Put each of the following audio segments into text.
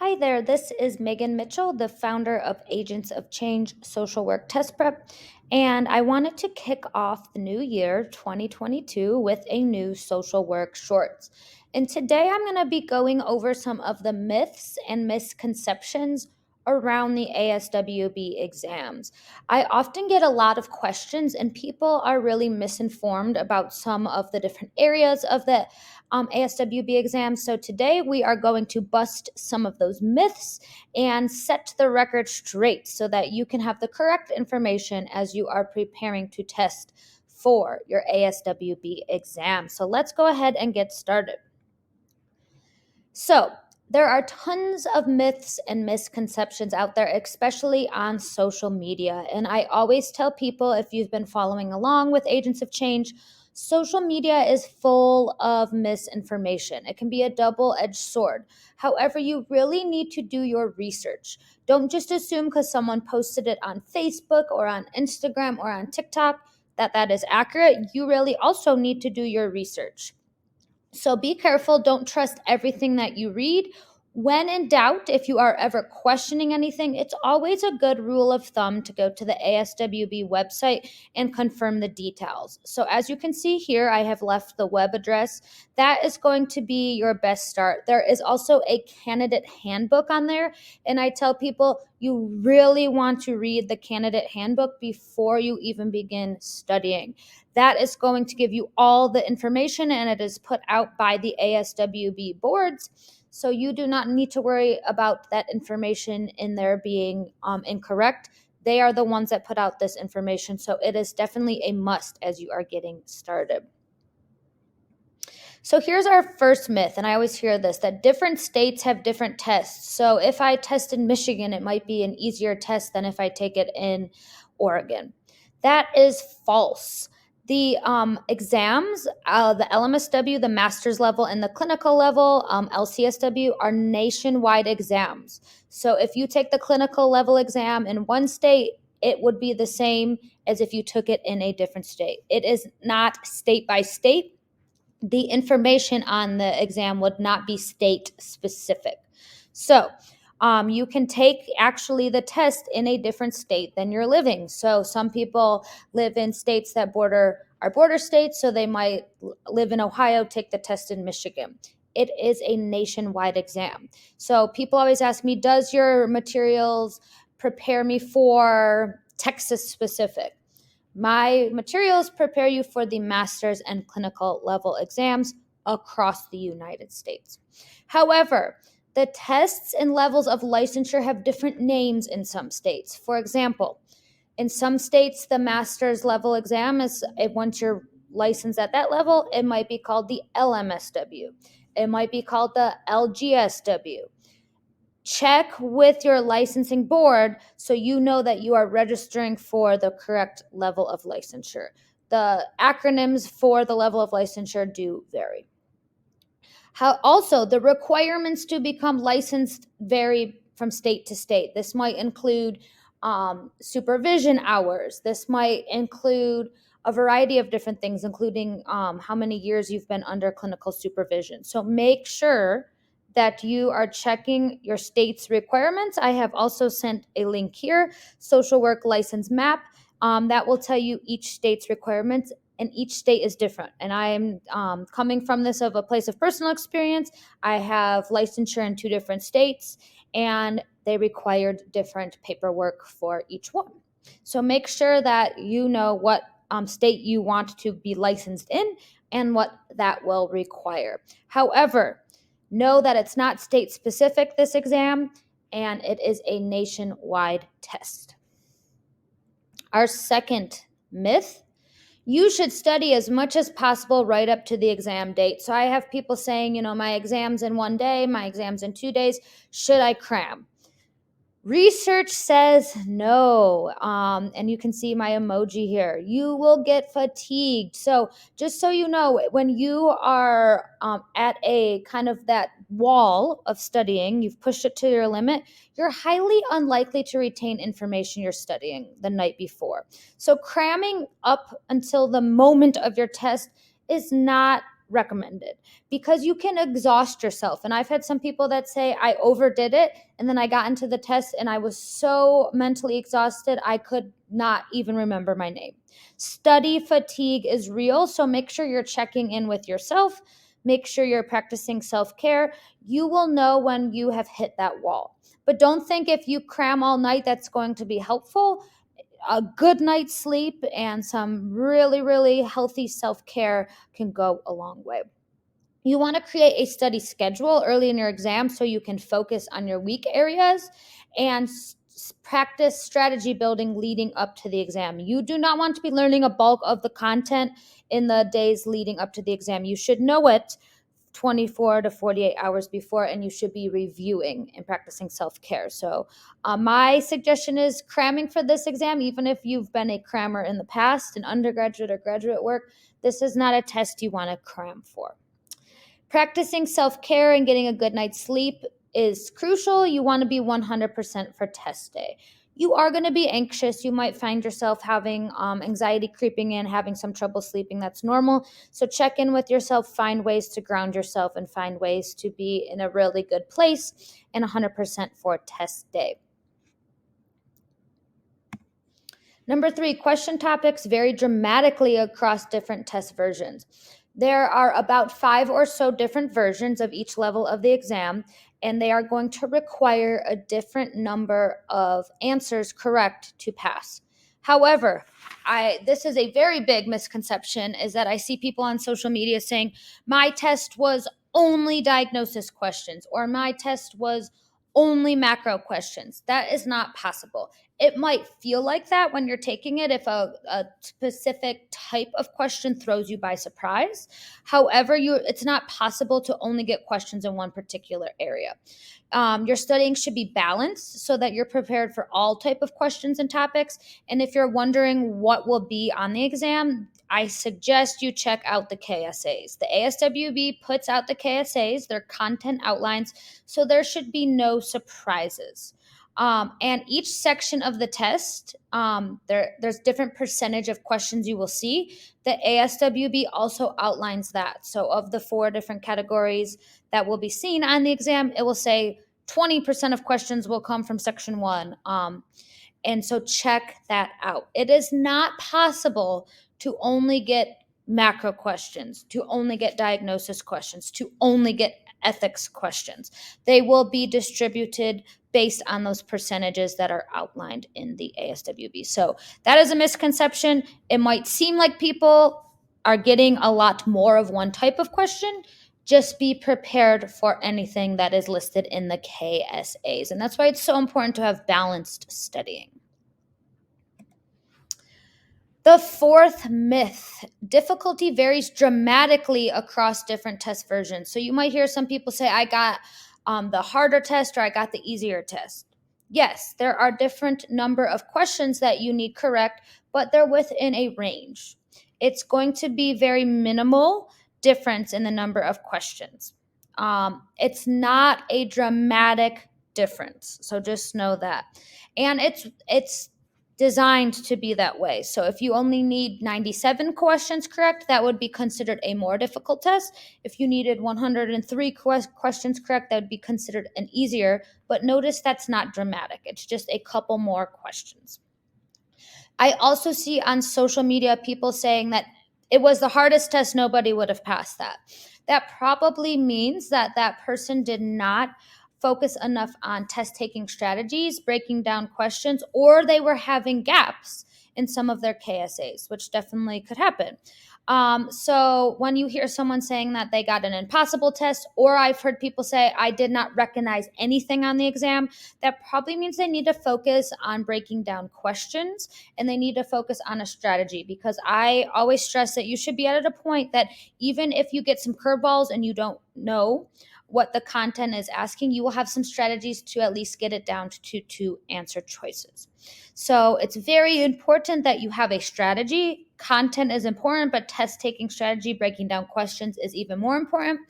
Hi there, this is Megan Mitchell, the founder of Agents of Change Social Work Test Prep, and I wanted to kick off the new year 2022 with a new social work shorts. And today I'm going to be going over some of the myths and misconceptions around the ASWB exams. I often get a lot of questions, and people are really misinformed about some of the different areas of the ASWB exams. So today we are going to bust some of those myths and set the record straight so that you can have the correct information as you are preparing to test for your ASWB exam. So let's go ahead and get started. So, there are tons of myths and misconceptions out there, especially on social media. And I always tell people, if you've been following along with Agents of Change, social media is full of misinformation. It can be a double edged sword. However, you really need to do your research. Don't just assume because someone posted it on Facebook or on Instagram or on TikTok that is accurate. You really also need to do your research. So be careful. Don't trust everything that you read. When in doubt, if you are ever questioning anything, it's always a good rule of thumb to go to the ASWB website and confirm the details. So as you can see here, I have left the web address. That is going to be your best start. There is also a candidate handbook on there. And I tell people you really want to read the candidate handbook before you even begin studying. That is going to give you all the information, and it is put out by the ASWB boards. So you do not need to worry about that information in there being incorrect. They are the ones that put out this information. So it is definitely a must as you are getting started. So here's our first myth, and I always hear this, that different states have different tests. So if I test in Michigan, it might be an easier test than if I take it in Oregon. That is false. The exams, the LMSW, the master's level, and the clinical level, LCSW, are nationwide exams. So if you take the clinical level exam in one state, it would be the same as if you took it in a different state. It is not state by state. The information on the exam would not be state specific. So you can take actually the test in a different state than you're living. So some people live in states that are border states, so they might live in Ohio, take the test in Michigan. It is a nationwide exam. So people always ask me, does your materials prepare me for Texas specific? My materials prepare you for the master's and clinical level exams across the United States. However, the tests and levels of licensure have different names in some states. For example, in some states, the master's level exam is, once you're licensed at that level, it might be called the LMSW. It might be called the LGSW. Check with your licensing board so you know that you are registering for the correct level of licensure. The acronyms for the level of licensure do vary. Also, the requirements to become licensed vary from state to state. This might include supervision hours. This might include a variety of different things, including how many years you've been under clinical supervision. So make sure that you are checking your state's requirements. I have also sent a link here, social work license map, that will tell you each state's requirements, and each state is different. And I'm coming from this of a place of personal experience. I have licensure in 2 different states, and they required different paperwork for each one. So make sure that you know what state you want to be licensed in and what that will require. However, know that it's not state specific, this exam, and it is a nationwide test. Our second myth: you should study as much as possible right up to the exam date. So I have people saying, my exam's in 1 day, my exam's in 2 days. Should I cram? Research says no. And you can see my emoji here. You will get fatigued. So just so you know, when you are at a kind of that wall of studying, you've pushed it to your limit, you're highly unlikely to retain information you're studying the night before. So cramming up until the moment of your test is not recommended because you can exhaust yourself. And I've had some people that say I overdid it and then I got into the test and I was so mentally exhausted I could not even remember my name. Study fatigue is real, so make sure you're checking in with yourself. Make sure you're practicing self-care. You will know when you have hit that wall. But don't think if you cram all night that's going to be helpful. A good night's sleep and some really, really healthy self-care can go a long way. You want to create a study schedule early in your exam so you can focus on your weak areas and practice strategy building leading up to the exam. You do not want to be learning a bulk of the content in the days leading up to the exam. You should know it 24 to 48 hours before, and you should be reviewing and practicing self-care. So my suggestion is cramming for this exam, even if you've been a crammer in the past in undergraduate or graduate work, this is not a test you want to cram for. Practicing self-care and getting a good night's sleep is crucial. You want to be 100% for test day. You are going to be anxious. You might find yourself having anxiety creeping in, having some trouble sleeping. That's normal. So check in with yourself, find ways to ground yourself, and find ways to be in a really good place and 100% for test day. Number 3, question topics vary dramatically across different test versions. There are about 5 or so different versions of each level of the exam, and they are going to require a different number of answers correct to pass. However, this is a very big misconception, is that I see people on social media saying, my test was only diagnosis questions, or my test was only macro questions. That is not possible. It might feel like that when you're taking it if a specific type of question throws you by surprise. However, it's not possible to only get questions in one particular area. Your studying should be balanced so that you're prepared for all type of questions and topics. And if you're wondering what will be on the exam, I suggest you check out the KSAs. The ASWB puts out the KSAs, their content outlines, so there should be no surprises. And each section of the test, there's different percentage of questions you will see. The ASWB also outlines that. So of the 4 different categories that will be seen on the exam, it will say 20% of questions will come from section 1. And so check that out. It is not possible to only get macro questions, to only get diagnosis questions, to only get ethics questions. They will be distributed based on those percentages that are outlined in the ASWB. So that is a misconception. It might seem like people are getting a lot more of one type of question. Just be prepared for anything that is listed in the KSAs. And that's why it's so important to have balanced studying. The 4th myth, difficulty varies dramatically across different test versions. So you might hear some people say, I got the harder test or I got the easier test. Yes, there are different number of questions that you need correct, but they're within a range. It's going to be very minimal difference in the number of questions. It's not a dramatic difference, so just know that. And it's designed to be that way. So if you only need 97 questions correct, that would be considered a more difficult test. If you needed 103 questions correct, that would be considered an easier. But notice that's not dramatic. It's just a couple more questions. I also see on social media people saying that it was the hardest test, nobody would have passed that. That probably means that that person did not focus enough on test taking strategies, breaking down questions, or they were having gaps in some of their KSAs, which definitely could happen. So when you hear someone saying that they got an impossible test, or I've heard people say, I did not recognize anything on the exam, that probably means they need to focus on breaking down questions and they need to focus on a strategy, because I always stress that you should be at a point that even if you get some curveballs and you don't know what the content is asking, you will have some strategies to at least get it down to 2 answer choices. So it's very important that you have a strategy. Content is important, but test taking strategy, breaking down questions is even more important.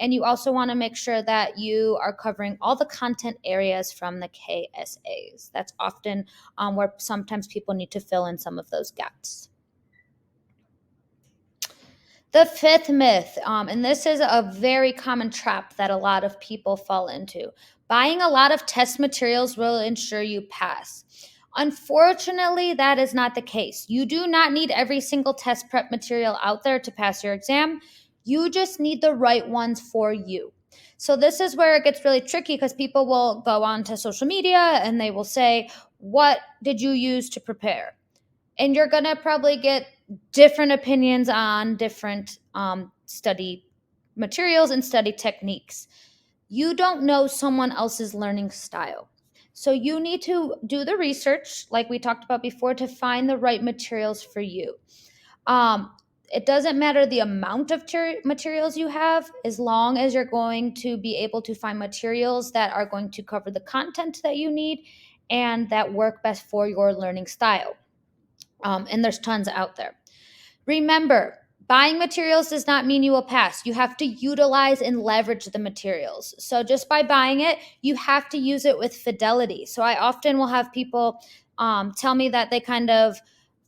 And you also want to make sure that you are covering all the content areas from the KSAs. That's often where sometimes people need to fill in some of those gaps. The fifth myth, and this is a very common trap that a lot of people fall into. Buying a lot of test materials will ensure you pass. Unfortunately, that is not the case. You do not need every single test prep material out there to pass your exam. You just need the right ones for you. So, this is where it gets really tricky because people will go onto social media and they will say, "What did you use to prepare?" And you're going to probably get different opinions on different study materials and study techniques. You don't know someone else's learning style. So you need to do the research, like we talked about before, to find the right materials for you. Um, it doesn't matter the amount of materials you have, as long as you're going to be able to find materials that are going to cover the content that you need and that work best for your learning style. And there's tons out there. Remember, buying materials does not mean you will pass. You have to utilize and leverage the materials. So just by buying it, you have to use it with fidelity. So I often will have people tell me that they kind of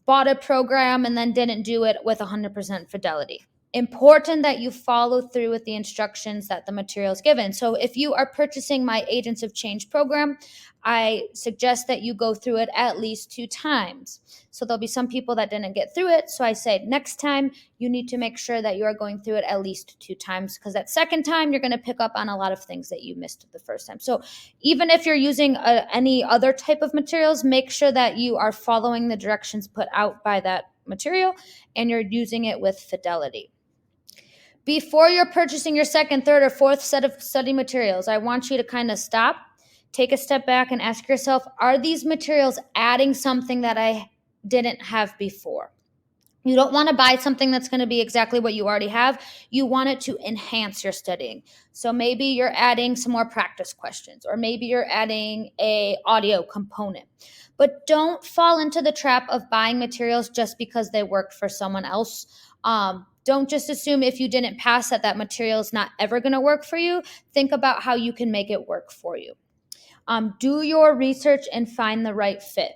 bought a program and then didn't do it with 100% fidelity. Important that you follow through with the instructions that the material is given. So if you are purchasing my Agents of Change program, I suggest that you go through it at least 2 times. So there'll be some people that didn't get through it. So I say next time you need to make sure that you are going through it at least 2 times, because that second time you're going to pick up on a lot of things that you missed the first time. So even if you're using any other type of materials, make sure that you are following the directions put out by that material and you're using it with fidelity. Before you're purchasing your second, third, or fourth set of study materials, I want you to kind of stop, take a step back, and ask yourself, are these materials adding something that I didn't have before? You don't want to buy something that's going to be exactly what you already have. You want it to enhance your studying. So maybe you're adding some more practice questions, or maybe you're adding a audio component. But don't fall into the trap of buying materials just because they worked for someone else. Don't just assume if you didn't pass that material is not ever going to work for you. Think about how you can make it work for you. Do your research and find the right fit.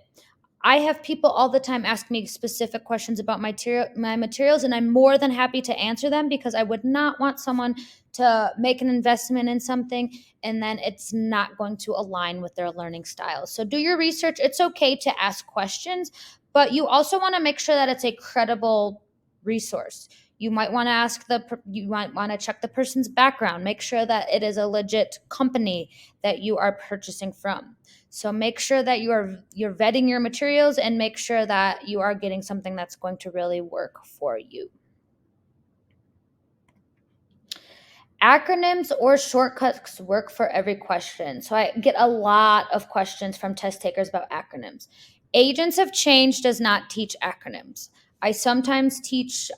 I have people all the time ask me specific questions about my materials, and I'm more than happy to answer them, because I would not want someone to make an investment in something and then it's not going to align with their learning style. So do your research. It's okay to ask questions, but you also want to make sure that it's a credible resource. You might want to check the person's background, make sure that it is a legit company that you are purchasing from. So make sure that you're vetting your materials and make sure that you are getting something that's going to really work for you. Acronyms or shortcuts work for every question. So I get a lot of questions from test takers about acronyms. Agents of Change does not teach acronyms. I sometimes teach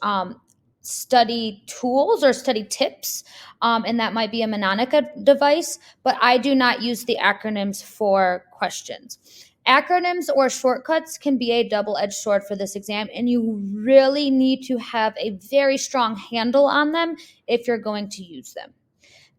study tools or study tips, and that might be a Mononica device, but I do not use the acronyms for questions. Acronyms or shortcuts can be a double-edged sword for this exam, and you really need to have a very strong handle on them if you're going to use them.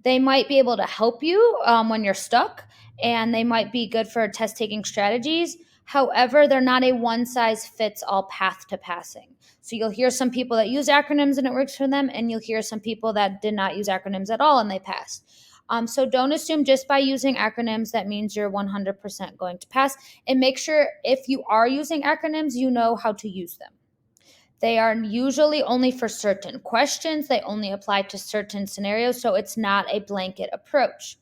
They might be able to help you when you're stuck, and they might be good for test taking strategies. However, they're not a one-size-fits-all path to passing. So you'll hear some people that use acronyms and it works for them, and you'll hear some people that did not use acronyms at all and they passed. So don't assume just by using acronyms that means you're 100% going to pass. And make sure if you are using acronyms, you know how to use them. They are usually only for certain questions. They only apply to certain scenarios, so it's not a blanket approach.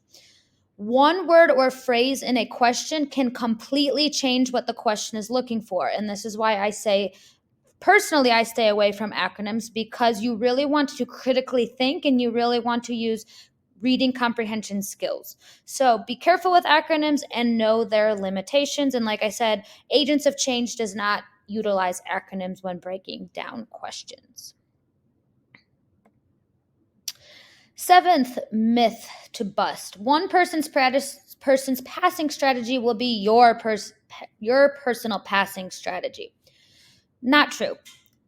One word or phrase in a question can completely change what the question is looking for. And this is why I say, personally, I stay away from acronyms, because you really want to critically think and you really want to use reading comprehension skills. So be careful with acronyms and know their limitations. And like I said, Agents of Change does not utilize acronyms when breaking down questions. Seventh myth to bust: one person's passing strategy will be your personal passing strategy. Not true.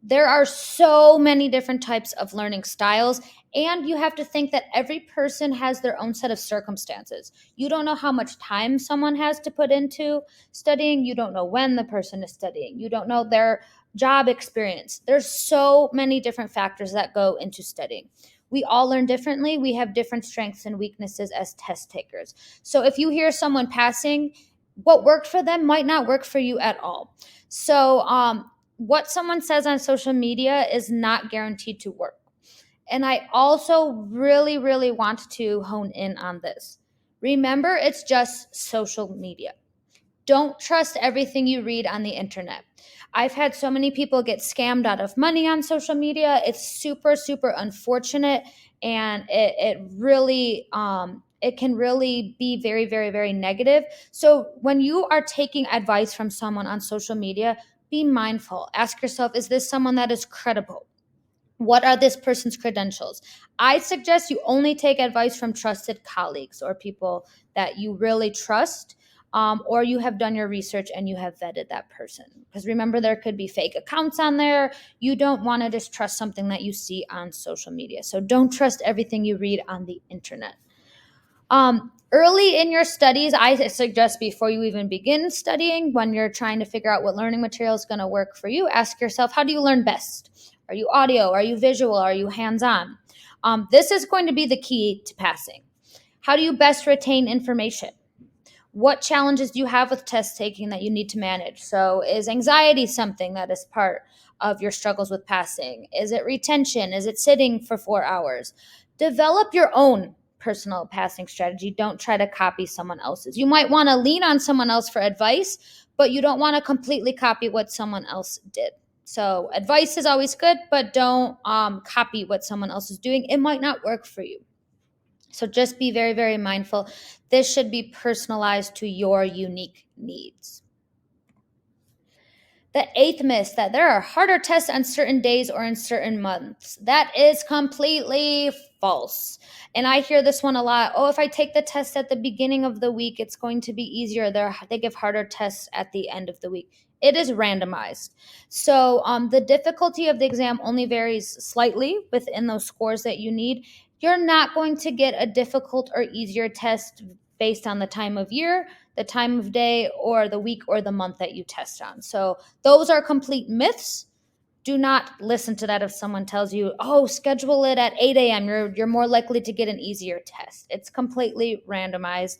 There are so many different types of learning styles, And you have to think that every person has their own set of circumstances. You don't know how much time someone has to put into studying. You don't know when the person is studying. You don't know their job experience. There's so many different factors that go into studying. We all learn differently. We have different strengths and weaknesses as test takers. So if you hear someone passing, what worked for them might not work for you at all. So what someone says on social media is not guaranteed to work. And I also really, really want to hone in on this. Remember, it's just social media. Don't trust everything you read on the internet. I've had so many people get scammed out of money on social media. It's super, super unfortunate, and it really it can really be very, very, very negative. So when you are taking advice from someone on social media, be mindful. Ask yourself, is this someone that is credible? What are this person's credentials? I suggest you only take advice from trusted colleagues or people that you really trust, or you have done your research and you have vetted that person. Because remember, there could be fake accounts on there. You don't want to just trust something that you see on social media. So don't trust everything you read on the internet. Early in your studies, I suggest before you even begin studying, when you're trying to figure out what learning material is going to work for you, ask yourself, how do you learn best? Are you audio? Are you visual? Are you hands-on? This is going to be the key to passing. How do you best retain information? What challenges do you have with test taking that you need to manage? So is anxiety something that is part of your struggles with passing? Is it retention? Is it sitting for 4 hours? Develop your own personal passing strategy. Don't try to copy someone else's. You might want to lean on someone else for advice, but you don't want to completely copy what someone else did. So advice is always good, but don't copy what someone else is doing. It might not work for you. So just be very, very mindful. This should be personalized to your unique needs. The eighth myth, that there are harder tests on certain days or in certain months. That is completely false. And I hear this one a lot. Oh, if I take the test at the beginning of the week, it's going to be easier. They give harder tests at the end of the week. It is randomized. So the difficulty of the exam only varies slightly within those scores that you need. You're not going to get a difficult or easier test based on the time of year, the time of day, or the week or the month that you test on. So those are complete myths. Do not listen to that if someone tells you, oh, schedule it at 8 a.m. You're more likely to get an easier test. It's completely randomized.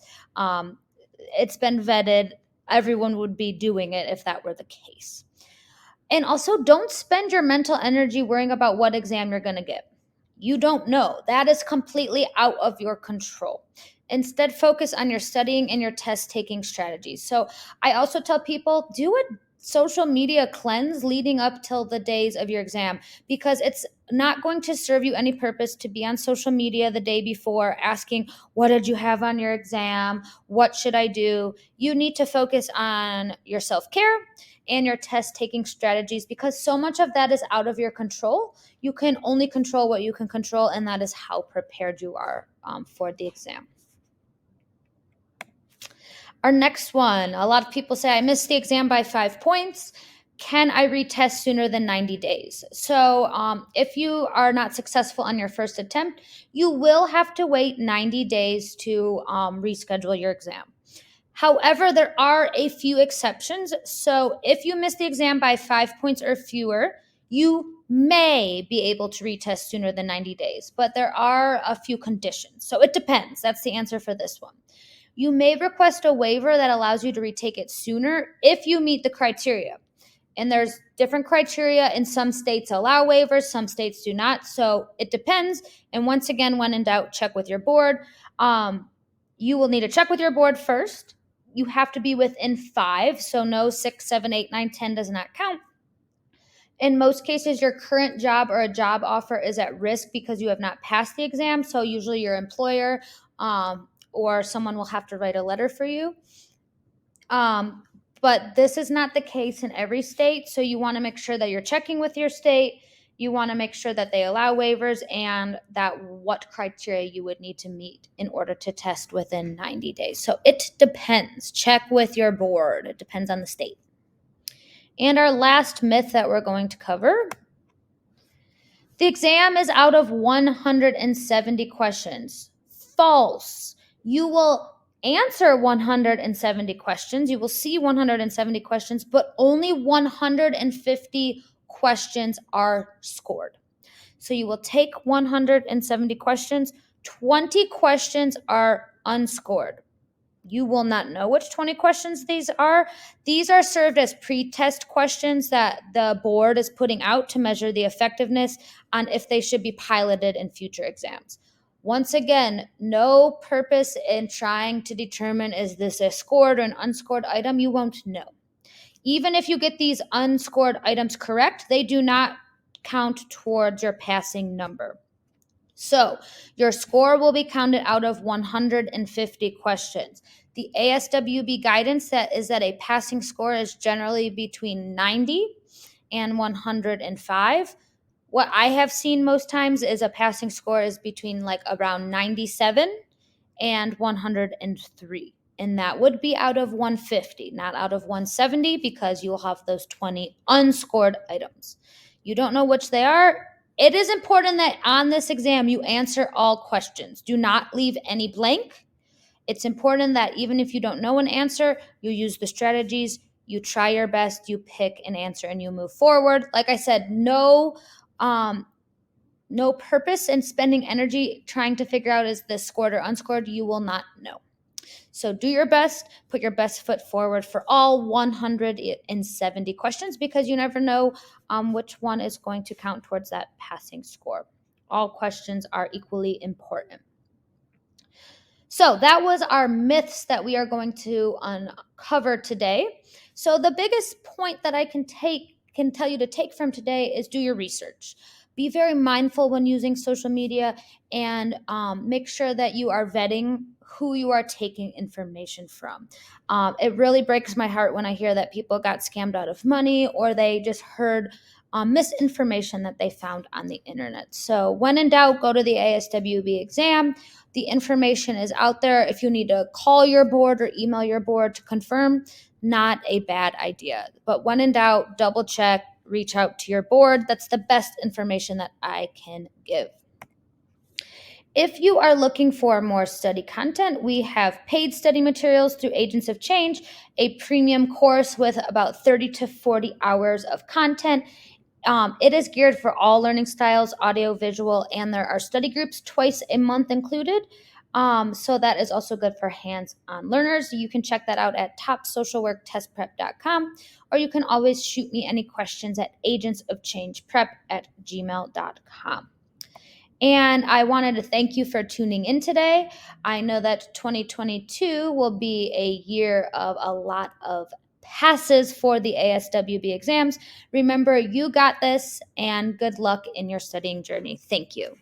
It's been vetted. Everyone would be doing it if that were the case. And also, don't spend your mental energy worrying about what exam you're going to get. You don't know. That is completely out of your control. Instead, focus on your studying and your test taking strategies. So I also tell people, do a social media cleanse leading up till the days of your exam, because it's not going to serve you any purpose to be on social media the day before asking, what did you have on your exam? What should I do? You need to focus on your self-care and your test taking strategies, because so much of that is out of your control. You can only control what you can control, and that is how prepared you are for the exam. Our next one, a lot of people say, I missed the exam by 5 points. Can I retest sooner than 90 days? So if you are not successful on your first attempt, you will have to wait 90 days to reschedule your exam. However, there are a few exceptions. So if you miss the exam by 5 points or fewer, you may be able to retest sooner than 90 days, but there are a few conditions. So it depends. That's the answer for this one. You may request a waiver that allows you to retake it sooner if you meet the criteria. And there's different criteria. In some states allow waivers, some states do not. So it depends. And once again, when in doubt, check with your board. You will need to check with your board first. You have to be within 5. So no 6, 7, 8, 9, 10 does not count. In most cases, your current job or a job offer is at risk because you have not passed the exam. So usually your employer or someone will have to write a letter for you. But this is not the case in every state. So you want to make sure that you're checking with your state. You want to make sure that they allow waivers and that what criteria you would need to meet in order to test within 90 days. So it depends. Check with your board. It depends on the state. And our last myth that we're going to cover, The exam is out of 170 questions. False. You will answer 170 questions. You will see 170 questions, but only 150 questions are scored. So you will take 170 questions, 20 questions are unscored. You will not know which 20 questions these are. These are served as pre-test questions that the board is putting out to measure the effectiveness on if they should be piloted in future exams. Once again, no purpose in trying to determine is this a scored or an unscored item. You won't know. Even if you get these unscored items correct, they do not count towards your passing number. So your score will be counted out of 150 questions. The ASWB guidance is that a passing score is generally between 90 and 105. What I have seen most times is a passing score is between like around 97 and 103. And that would be out of 150, not out of 170, because you'll have those 20 unscored items. You don't know which they are. It is important that on this exam you answer all questions. Do not leave any blank. It's important that even if you don't know an answer, you use the strategies, you try your best, you pick an answer, and you move forward. Like I said, no purpose in spending energy trying to figure out is this scored or unscored. You will not know. So do your best, put your best foot forward for all 170 questions, because you never know which one is going to count towards that passing score. All questions are equally important. So that was our myths that we are going to uncover today. So the biggest point that I can tell you to take from today is do your research. Be very mindful when using social media, and make sure that you are vetting who you are taking information from. It really breaks my heart when I hear that people got scammed out of money, or they just heard misinformation that they found on the internet. So when in doubt, go to the ASWB exam. The information is out there. If you need to call your board or email your board to confirm, not a bad idea. But when in doubt, double check, reach out to your board. That's the best information that I can give. If you are looking for more study content, we have paid study materials through Agents of Change, a premium course with about 30 to 40 hours of content. It is geared for all learning styles, audio, visual, and there are study groups twice a month included. So that is also good for hands-on learners. You can check that out at topsocialworktestprep.com, or you can always shoot me any questions at agentsofchangeprep@gmail.com. And I wanted to thank you for tuning in today. I know that 2022 will be a year of a lot of passes for the ASWB exams. Remember, you got this, and good luck in your studying journey. Thank you.